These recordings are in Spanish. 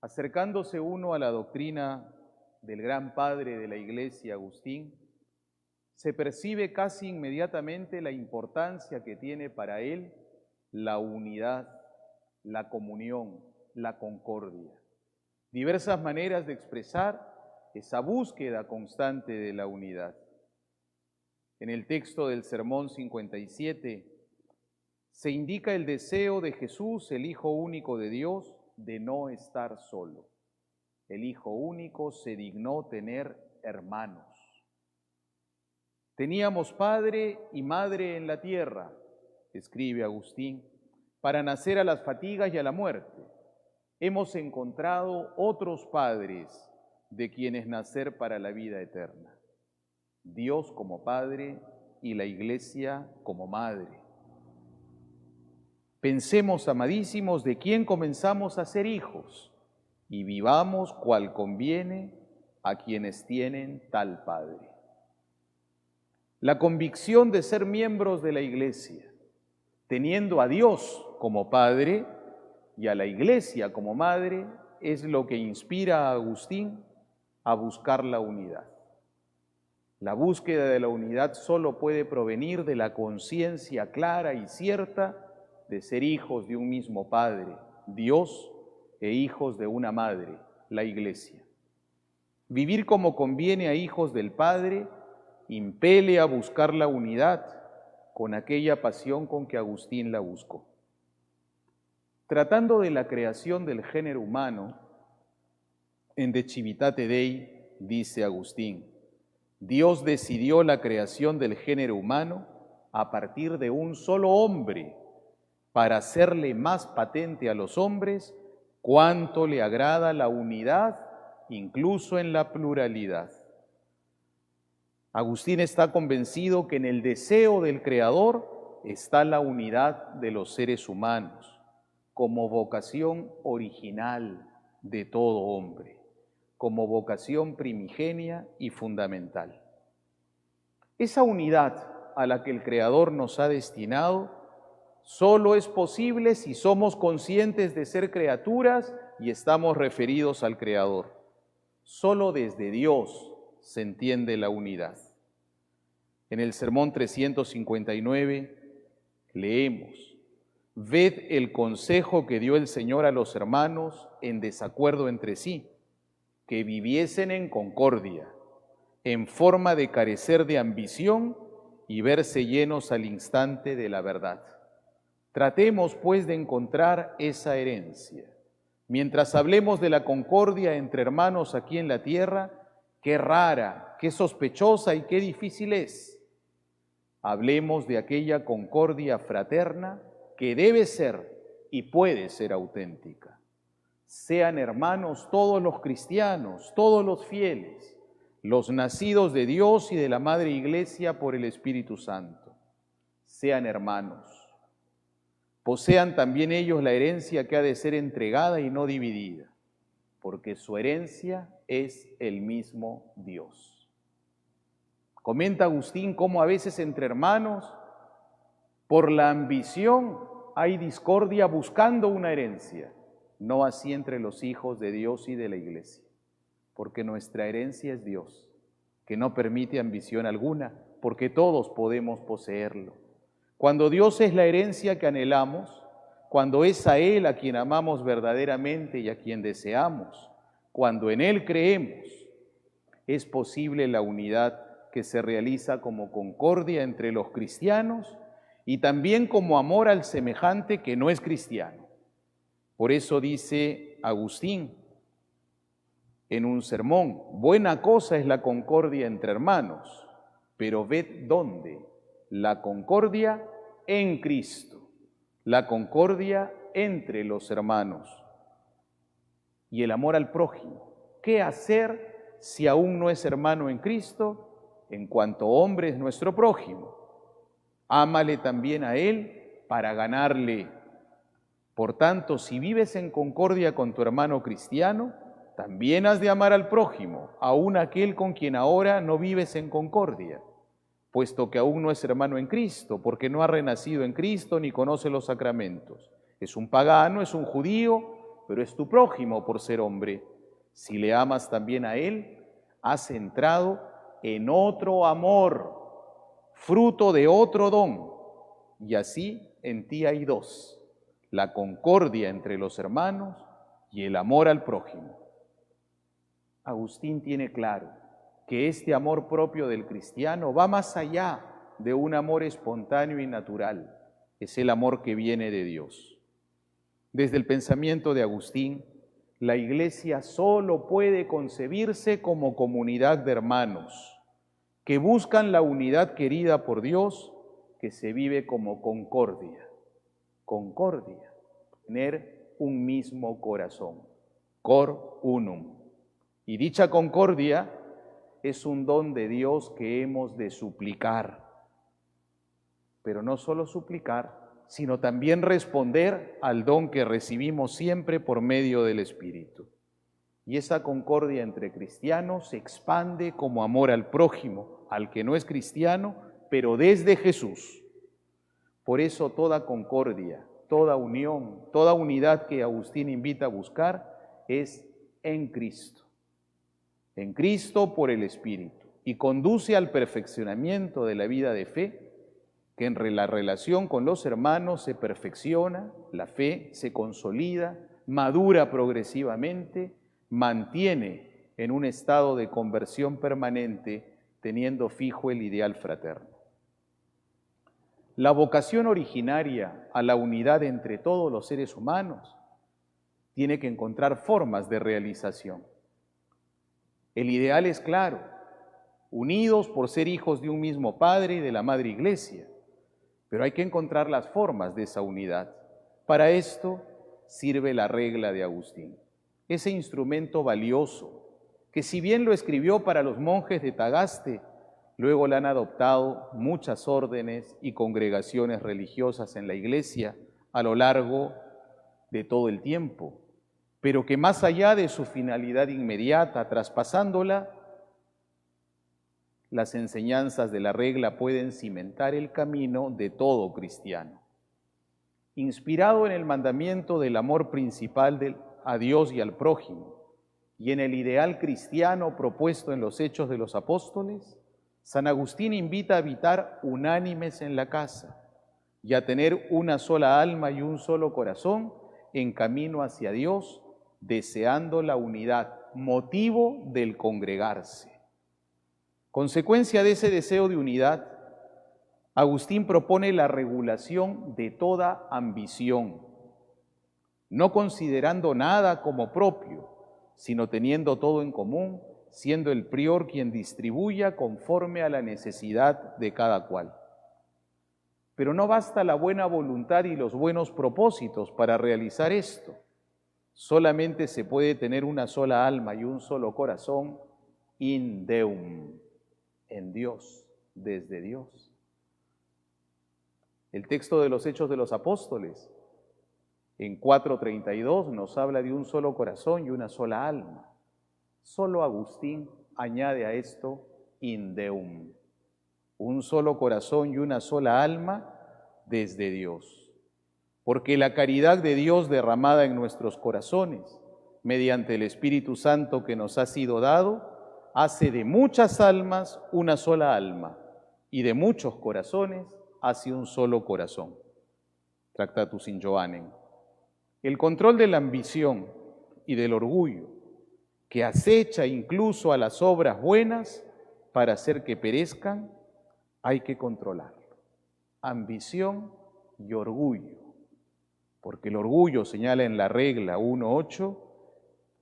Acercándose uno a la doctrina del gran padre de la Iglesia, Agustín, se percibe casi inmediatamente la importancia que tiene para él la unidad, la comunión, la concordia. Diversas maneras de expresar esa búsqueda constante de la unidad. En el texto del Sermón 57 se indica el deseo de Jesús, el Hijo único de Dios, de no estar solo. El Hijo único se dignó tener hermanos. Teníamos padre y madre en la tierra, escribe Agustín, para nacer a las fatigas y a la muerte. Hemos encontrado otros padres de quienes nacer para la vida eterna. Dios como Padre y la Iglesia como Madre. Pensemos, amadísimos, de quién comenzamos a ser hijos y vivamos cual conviene a quienes tienen tal Padre. La convicción de ser miembros de la Iglesia, teniendo a Dios como Padre y a la Iglesia como Madre, es lo que inspira a Agustín a buscar la unidad. La búsqueda de la unidad solo puede provenir de la conciencia clara y cierta de ser hijos de un mismo Padre, Dios, e hijos de una Madre, la Iglesia. Vivir como conviene a hijos del Padre impele a buscar la unidad con aquella pasión con que Agustín la buscó. Tratando de la creación del género humano, en De Civitate Dei, dice Agustín, Dios decidió la creación del género humano a partir de un solo hombre, para hacerle más patente a los hombres cuánto le agrada la unidad, incluso en la pluralidad. Agustín está convencido que en el deseo del Creador está la unidad de los seres humanos, como vocación original de todo hombre, como vocación primigenia y fundamental. Esa unidad a la que el Creador nos ha destinado solo es posible si somos conscientes de ser criaturas y estamos referidos al Creador. Solo desde Dios se entiende la unidad. En el Sermón 359 leemos: «Ved el consejo que dio el Señor a los hermanos en desacuerdo entre sí, que viviesen en concordia, en forma de carecer de ambición y verse llenos al instante de la verdad». Tratemos, pues, de encontrar esa herencia. Mientras hablemos de la concordia entre hermanos aquí en la tierra, qué rara, qué sospechosa y qué difícil es. Hablemos de aquella concordia fraterna que debe ser y puede ser auténtica. Sean hermanos todos los cristianos, todos los fieles, los nacidos de Dios y de la Madre Iglesia por el Espíritu Santo. Sean hermanos. Posean también ellos la herencia que ha de ser entregada y no dividida, porque su herencia es el mismo Dios. Comenta Agustín cómo a veces entre hermanos, por la ambición, hay discordia buscando una herencia, no así entre los hijos de Dios y de la Iglesia, porque nuestra herencia es Dios, que no permite ambición alguna, porque todos podemos poseerlo. Cuando Dios es la herencia que anhelamos, cuando es a Él a quien amamos verdaderamente y a quien deseamos, cuando en Él creemos, es posible la unidad que se realiza como concordia entre los cristianos y también como amor al semejante que no es cristiano. Por eso dice Agustín en un sermón: buena cosa es la concordia entre hermanos, pero ved dónde. La concordia en Cristo, la concordia entre los hermanos. Y el amor al prójimo. ¿Qué hacer si aún no es hermano en Cristo? En cuanto hombre es nuestro prójimo. Ámale también a él para ganarle. Por tanto, si vives en concordia con tu hermano cristiano, también has de amar al prójimo, aun aquel con quien ahora no vives en concordia, puesto que aún no es hermano en Cristo, porque no ha renacido en Cristo ni conoce los sacramentos. Es un pagano, es un judío, pero es tu prójimo por ser hombre. Si le amas también a él, has entrado en otro amor, fruto de otro don. Y así en ti hay dos, la concordia entre los hermanos y el amor al prójimo. Agustín tiene claro que este amor propio del cristiano va más allá de un amor espontáneo y natural. Es el amor que viene de Dios. Desde el pensamiento de Agustín, la Iglesia solo puede concebirse como comunidad de hermanos que buscan la unidad querida por Dios, que se vive como concordia. Concordia, tener un mismo corazón, cor unum. Y dicha concordia es un don de Dios que hemos de suplicar. Pero no solo suplicar, sino también responder al don que recibimos siempre por medio del Espíritu. Y esa concordia entre cristianos se expande como amor al prójimo, al que no es cristiano, pero desde Jesús. Por eso toda concordia, toda unión, toda unidad que Agustín invita a buscar es en Cristo. En Cristo por el Espíritu. Y conduce al perfeccionamiento de la vida de fe, que en la relación con los hermanos se perfecciona, la fe se consolida, madura progresivamente, mantiene en un estado de conversión permanente, teniendo fijo el ideal fraterno. La vocación originaria a la unidad entre todos los seres humanos tiene que encontrar formas de realización. El ideal es claro, unidos por ser hijos de un mismo Padre y de la Madre Iglesia, pero hay que encontrar las formas de esa unidad. Para esto sirve la regla de Agustín, ese instrumento valioso que si bien lo escribió para los monjes de Tagaste, luego la han adoptado muchas órdenes y congregaciones religiosas en la Iglesia a lo largo de todo el tiempo, pero que más allá de su finalidad inmediata, traspasándola, las enseñanzas de la regla pueden cimentar el camino de todo cristiano. Inspirado en el mandamiento del amor principal a Dios y al prójimo, y en el ideal cristiano propuesto en los Hechos de los Apóstoles, San Agustín invita a habitar unánimes en la casa y a tener una sola alma y un solo corazón en camino hacia Dios, deseando la unidad, motivo del congregarse. Consecuencia de ese deseo de unidad, Agustín propone la regulación de toda ambición, no considerando nada como propio, sino teniendo todo en común, siendo el prior quien distribuya conforme a la necesidad de cada cual. Pero no basta la buena voluntad y los buenos propósitos para realizar esto. Solamente se puede tener una sola alma y un solo corazón, in Deum, en Dios, desde Dios. El texto de los Hechos de los Apóstoles, en 4:32, nos habla de un solo corazón y una sola alma. Solo Agustín añade a esto in Deum, un solo corazón y una sola alma desde Dios. Porque la caridad de Dios derramada en nuestros corazones, mediante el Espíritu Santo que nos ha sido dado, hace de muchas almas una sola alma, y de muchos corazones hace un solo corazón. Tractatus in Joannem. El control de la ambición y del orgullo, que acecha incluso a las obras buenas para hacer que perezcan, hay que controlarlo. Ambición y orgullo, porque el orgullo, señala en la regla 1:8,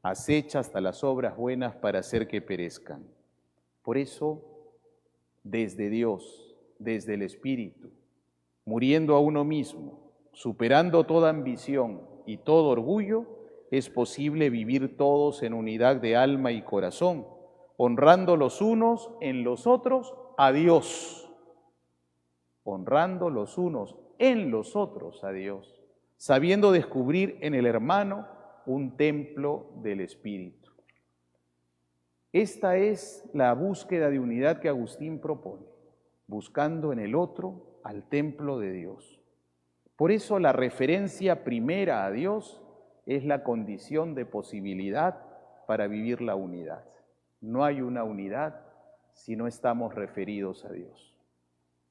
acecha hasta las obras buenas para hacer que perezcan. Por eso, desde Dios, desde el Espíritu, muriendo a uno mismo, superando toda ambición y todo orgullo, es posible vivir todos en unidad de alma y corazón, honrando los unos en los otros a Dios, honrando los unos en los otros a Dios, sabiendo descubrir en el hermano un templo del Espíritu. Esta es la búsqueda de unidad que Agustín propone, buscando en el otro al templo de Dios. Por eso la referencia primera a Dios es la condición de posibilidad para vivir la unidad. No hay una unidad si no estamos referidos a Dios.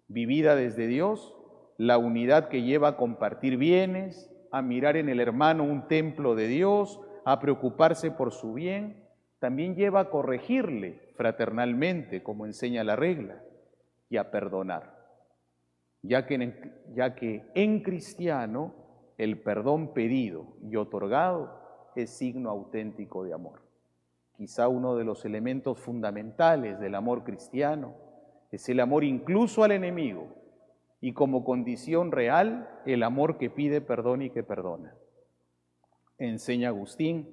Vivida desde Dios, la unidad que lleva a compartir bienes, a mirar en el hermano un templo de Dios, a preocuparse por su bien, también lleva a corregirle fraternalmente, como enseña la regla, y a perdonar, ya que en cristiano el perdón pedido y otorgado es signo auténtico de amor. Quizá uno de los elementos fundamentales del amor cristiano es el amor incluso al enemigo, y como condición real, el amor que pide perdón y que perdona. Enseña Agustín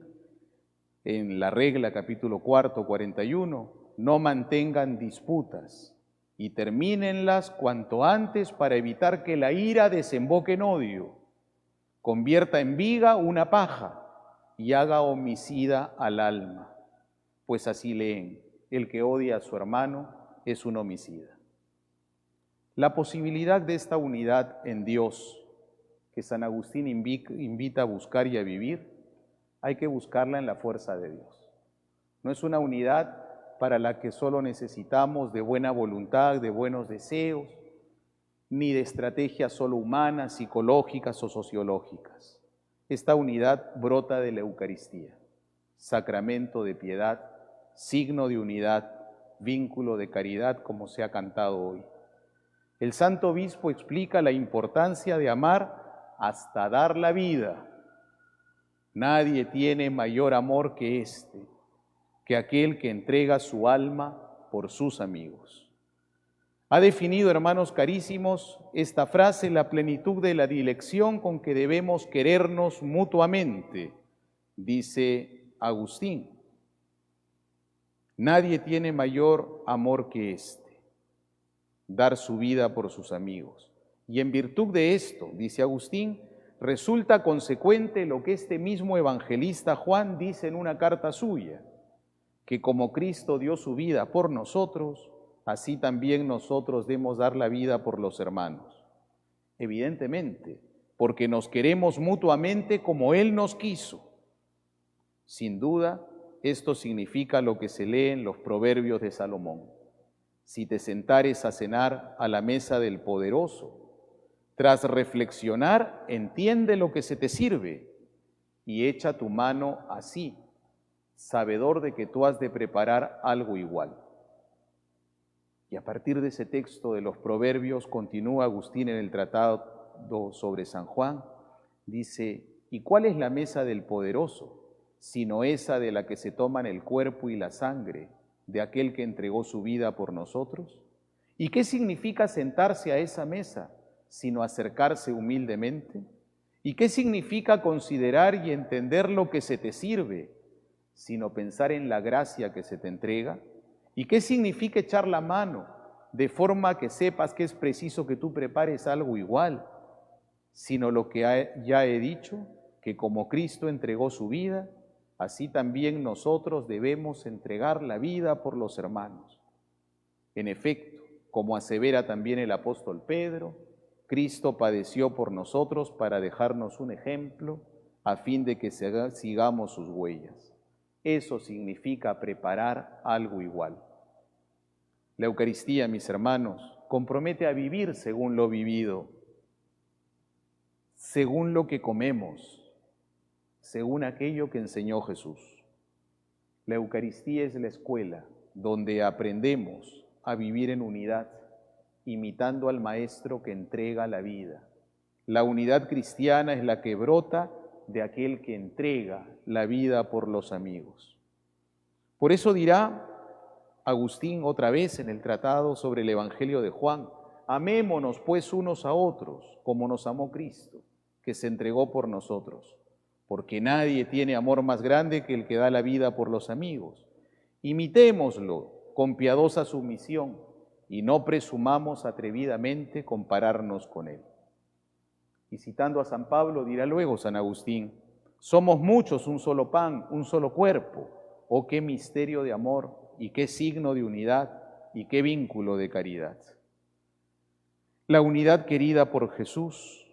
en la regla capítulo 4, 41, no mantengan disputas y termínenlas cuanto antes para evitar que la ira desemboque en odio, convierta en viga una paja y haga homicida al alma. Pues así leen, el que odia a su hermano es un homicida. La posibilidad de esta unidad en Dios, que San Agustín invita a buscar y a vivir, hay que buscarla en la fuerza de Dios. No es una unidad para la que solo necesitamos de buena voluntad, de buenos deseos, ni de estrategias solo humanas, psicológicas o sociológicas. Esta unidad brota de la Eucaristía, sacramento de piedad, signo de unidad, vínculo de caridad, como se ha cantado hoy. El Santo Obispo explica la importancia de amar hasta dar la vida. Nadie tiene mayor amor que este, que aquel que entrega su alma por sus amigos. Ha definido, hermanos carísimos, esta frase la plenitud de la dilección con que debemos querernos mutuamente, dice Agustín. Nadie tiene mayor amor que este, dar su vida por sus amigos. Y en virtud de esto, dice Agustín, resulta consecuente lo que este mismo evangelista Juan dice en una carta suya, que como Cristo dio su vida por nosotros, así también nosotros debemos dar la vida por los hermanos. Evidentemente, porque nos queremos mutuamente como Él nos quiso. Sin duda, esto significa lo que se lee en los proverbios de Salomón. Si te sentares a cenar a la mesa del poderoso, tras reflexionar, entiende lo que se te sirve y echa tu mano así, sabedor de que tú has de preparar algo igual. Y a partir de ese texto de los Proverbios, continúa Agustín en el tratado sobre San Juan, dice, ¿y cuál es la mesa del poderoso, sino esa de la que se toman el cuerpo y la sangre de aquel que entregó su vida por nosotros? ¿Y qué significa sentarse a esa mesa, sino acercarse humildemente? ¿Y qué significa considerar y entender lo que se te sirve, sino pensar en la gracia que se te entrega? ¿Y qué significa echar la mano, de forma que sepas que es preciso que tú prepares algo igual, sino lo que ya he dicho, que como Cristo entregó su vida, así también nosotros debemos entregar la vida por los hermanos? En efecto, como asevera también el apóstol Pedro, Cristo padeció por nosotros para dejarnos un ejemplo, a fin de que sigamos sus huellas. Eso significa preparar algo igual. La Eucaristía, mis hermanos, compromete a vivir según lo vivido, según lo que comemos, según aquello que enseñó Jesús. La Eucaristía es la escuela donde aprendemos a vivir en unidad, imitando al Maestro que entrega la vida. La unidad cristiana es la que brota de aquel que entrega la vida por los amigos. Por eso dirá Agustín otra vez en el tratado sobre el Evangelio de Juan, amémonos pues unos a otros como nos amó Cristo, que se entregó por nosotros, porque nadie tiene amor más grande que el que da la vida por los amigos. Imitémoslo con piadosa sumisión y no presumamos atrevidamente compararnos con él. Y citando a San Pablo, dirá luego San Agustín, somos muchos, un solo pan, un solo cuerpo. Oh, qué misterio de amor y qué signo de unidad y qué vínculo de caridad. La unidad querida por Jesús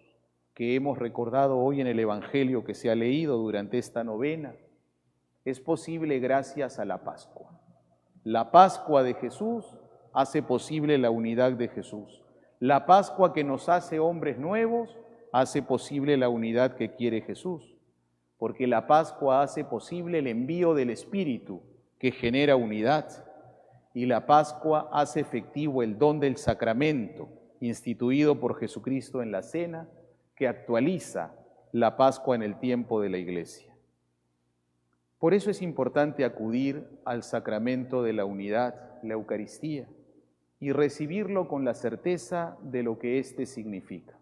que hemos recordado hoy en el Evangelio que se ha leído durante esta novena es posible gracias a la Pascua. La Pascua de Jesús hace posible la unidad de Jesús. La Pascua que nos hace hombres nuevos hace posible la unidad que quiere Jesús, porque la Pascua hace posible el envío del Espíritu que genera unidad, y la Pascua hace efectivo el don del sacramento instituido por Jesucristo en la cena, que actualiza la Pascua en el tiempo de la Iglesia. Por eso es importante acudir al sacramento de la unidad, la Eucaristía, y recibirlo con la certeza de lo que éste significa.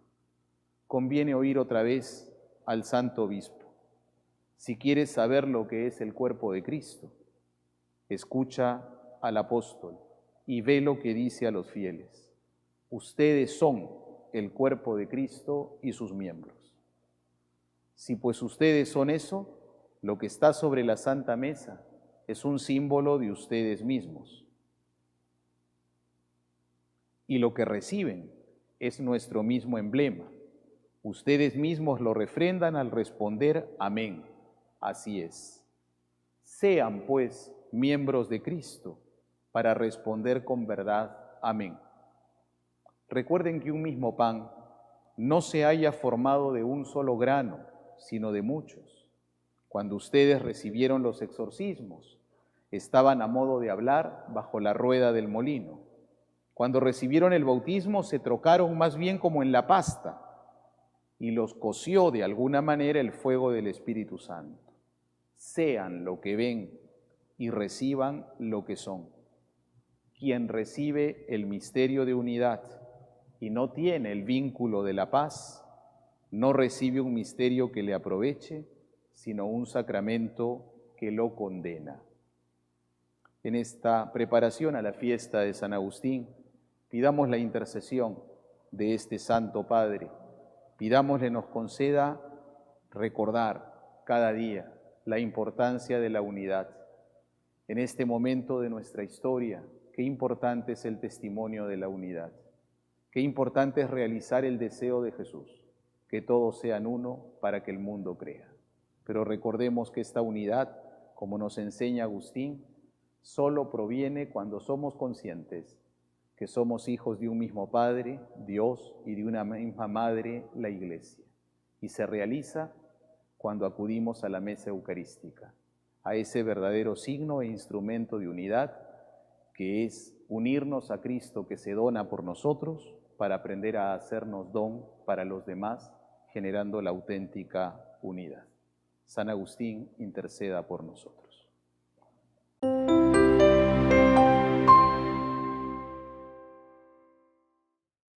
Conviene oír otra vez al Santo Obispo. Si quieres saber lo que es el cuerpo de Cristo, escucha al apóstol y ve lo que dice a los fieles. Ustedes son el cuerpo de Cristo y sus miembros. Si pues ustedes son eso, lo que está sobre la Santa Mesa es un símbolo de ustedes mismos. Y lo que reciben es nuestro mismo emblema. Ustedes mismos lo refrendan al responder amén. Así es. Sean, pues, miembros de Cristo para responder con verdad amén. Recuerden que un mismo pan no se haya formado de un solo grano, sino de muchos. Cuando ustedes recibieron los exorcismos, estaban a modo de hablar bajo la rueda del molino. Cuando recibieron el bautismo, se trocaron más bien como en la pasta, y los coció de alguna manera el fuego del Espíritu Santo. Sean lo que ven y reciban lo que son. Quien recibe el misterio de unidad y no tiene el vínculo de la paz, no recibe un misterio que le aproveche, sino un sacramento que lo condena. En esta preparación a la fiesta de San Agustín, pidamos la intercesión de este Santo Padre. Pidámosle nos conceda recordar cada día la importancia de la unidad. En este momento de nuestra historia, qué importante es el testimonio de la unidad. Qué importante es realizar el deseo de Jesús, que todos sean uno para que el mundo crea. Pero recordemos que esta unidad, como nos enseña Agustín, solo proviene cuando somos conscientes que somos hijos de un mismo Padre, Dios, y de una misma Madre, la Iglesia. Y se realiza cuando acudimos a la mesa eucarística, a ese verdadero signo e instrumento de unidad que es unirnos a Cristo que se dona por nosotros para aprender a hacernos don para los demás, generando la auténtica unidad. San Agustín interceda por nosotros.